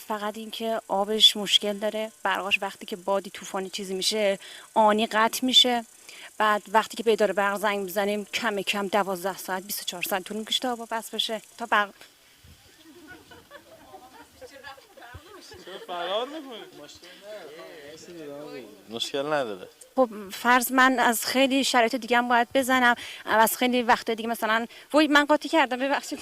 فقط این که آبش مشکل داره، برقاش وقتی که بادی طوفانی چیزی میشه آنی قطع میشه. بعد وقتی که به اداره برق زنگ میزنیم کم کم 12 ساعت 24 ساعت طول میکشه تا آب بس بشه تا برق. مشکل نداره. خب فرض من از خیلی شرایط دیگه هم باید بزنم، از خیلی وقت دیگه مثلا وای من قاطی کردم ببخشید.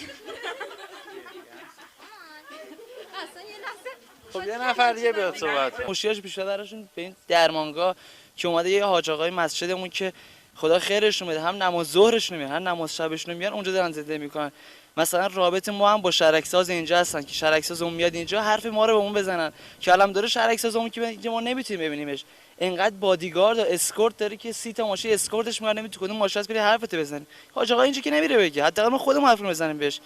خب یه نفر دیگه بیاد صحبت. مشکلش بیشتر درشون به این درمانگاه که اومده یه حاج آقای مسجدمون که خدا خیرشون بده، هم نماز ظهرشون میان هم نماز شبشون میان اونجا دارن زنده میکنن. مثلا رابط ما هم با شرکساز اینجا هستن که شرکساز اون میاد اینجا حرف ما رو به اون بزنن که الان داره شرکساز اون که اینجا ما نمیتونیم ببینیمش. اینقدر بادیگارد و اسکورت داره که 30 تا ماشین اسکورتش میاد، نمیتونه کدوم ماشین بری حرفتو بزنی. حاج آقا اینجا که نمیره بگه، حداقل ما خودمون حرف بزنیم بهش.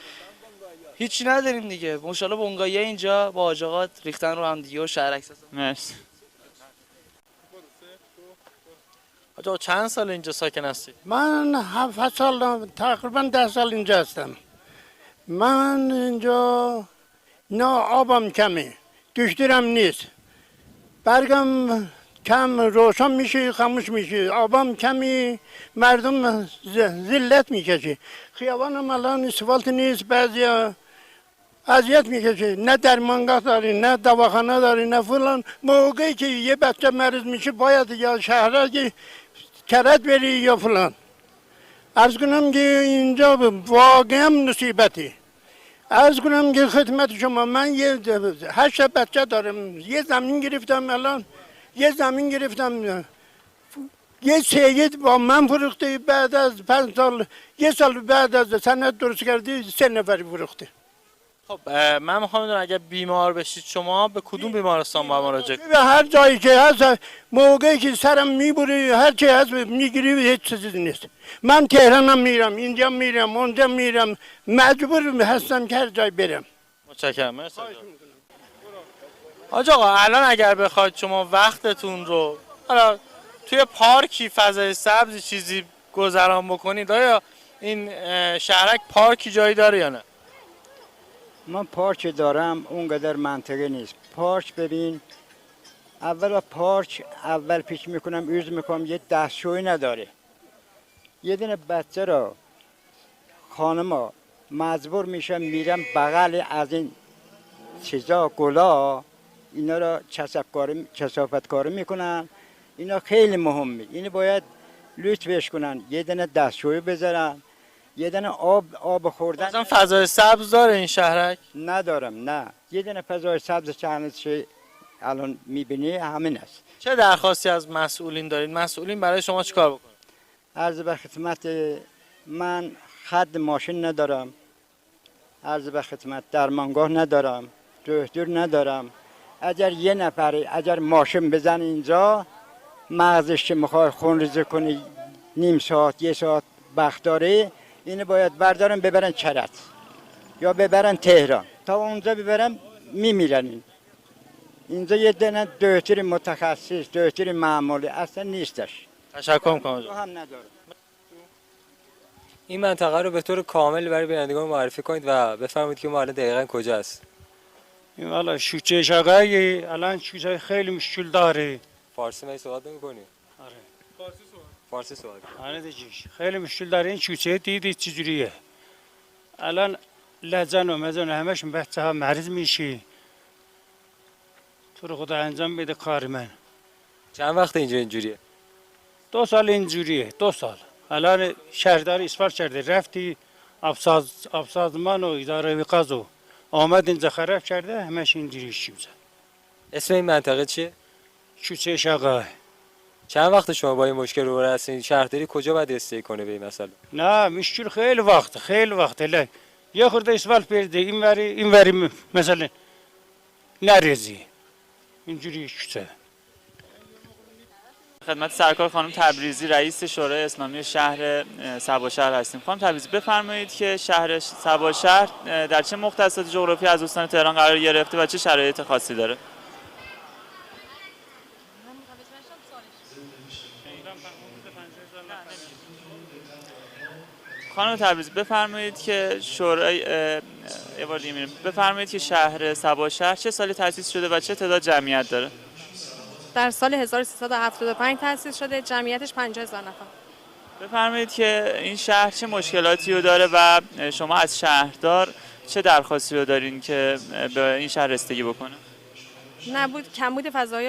هیچی نداریم دیگه. ان شاءالله بونگایی اینجا با حاج آقا ریختن رو هم دیگه و شهرکساز. مرسی. آقا چند سال اینجا ساکن هستی؟ من 7 سال تقریبا 10 سال اینجا هستم. من اینجا نه آبم کمه، دشترم نیست، برگم کم روشن میشه خاموش میشه، آبم کمی، مردم ذلت میکشه. خیابانم الان اسفالت نیست، بعضی اذیت میکشه، نه درمانگاه داری نه دواخانه داری نه فلان. موقعی که یه بچه مریض میشه باید یا شهرک کرد بری یا فلان. عرض کنم که اینجا واقعا مصیبتی. عرض کنم که خدمت شما من 8 بچه دارم، یه زمین گرفتم الان، یه زمین گرفتم یه سید با من فروخته، بعد از 5 سال یه سال بعد از سند درست کردی 3 نفری فروخته. خب من میخوام بدونم اگه بیمار بشید شما به کدوم بیمارستان با مراجعه کنید؟ به هر جایی که هست، موقعی که سرم میبری هر چی هست میگیری، هیچ چیزی نیست. من تهرانم میرم، اینجا میرم، اونجا میرم، مجبور هستم که هر جای برم. متشکرم. مرسی. حاج آقا الان اگر بخواید شما وقتتون رو حالا توی پارکی فضای سبزی چیزی گذران بکنید، آیا این شهرک پارکی جایی داره یا نه؟ من پارک دارم، اونقدر منطقه نیست. پارک ببین، اول پیش میکنم یوز میکنم، یه دستشویی نداره. یه دونه بچه را خانما مجبور میشم میرم بغل از این چیزا گلا، اینا را کثافت کاری میکنن. اینا خیلی مهمه، اینو باید لطفش کنن، یه دونه دستشویی بذارن، یه دونه آب خوردن. مثلا فضای سبز داره این شهرک؟ ندارم، نه. یه دونه فضای سبز چه الان میبینی همین است. چه درخواستی از مسئولین دارید؟ مسئولین برای شما چیکار بکنن؟ عرض به خدمت، من خط ماشین ندارم، عرض به خدمت درمانگاه ندارم، دکتر ندارم. اگر یه نفری اگر ماشین بزن اینجا، مغزش که میخواد خون ریزی کنی نیم ساعت یه ساعت وقت داره، اینو باید بردارن ببرن کرج یا ببرن تهران، تا اونجا ببرن میمیرن. اینجا یه دونه دکتر متخصص، دکتر معمولی اصلا نیستش. تشکر میکنم. هم نداره. این منطقه رو به طور کامل برای بینندگان معرفی کنید و بفرمایید که ما الان دقیقاً کجا است. این والا شوچه شقایی الان شوچه خیلی مشکل داره. فارسی می صحبت نمی‌کنی؟ آره. فارسی صحبت. آره دیگه خیلی مشکل داره. این شوچه دیدید چجوریه؟ الان لجن و مزن همش بچه ها مریض میشه. تو رو خدا انجام بده کار من. چند وقت اینجا اینجوریه؟ 2 سال اینجوریه، 2 سال. الان شهردار اسفال کرده، رفتی آبسازمان و اداره وقاز و آمد اینجا خراب کرده، همش اینجوری شوچه. اسم این منطقه چیه؟ شوچه شقا. چند وقت شما با این مشکل روبرو هستین؟ شهرداری کجا باید استیک کنه به این مسئله؟ نه مشکل خیلی وقت لی. یه خورده اسفال پیرده این وری مثلا نریزی اینجوری شوچه. خدمت سرکار خانم تبریزی رئیس شورای اسلامی شهر سباشهر هستیم. خانم تبریزی بفرمایید که شهر سباشهر در چه مختصات جغرافی از استان تهران قرار گرفته و چه شرایط خاصی داره؟ خانم تبریزی بفرمایید که بفرمایید که شهر سباشهر چه سالی تأسیس شده و چه تعداد جمعیت داره؟ در سال 1375 تأسیس شده، جمعیتش 50,000 نفر. بفرمایید که این شهر چه مشکلاتی رو داره و شما از شهردار چه درخواستی رو دارین که به این شهر رسیدگی بکنه؟ کمبود فضای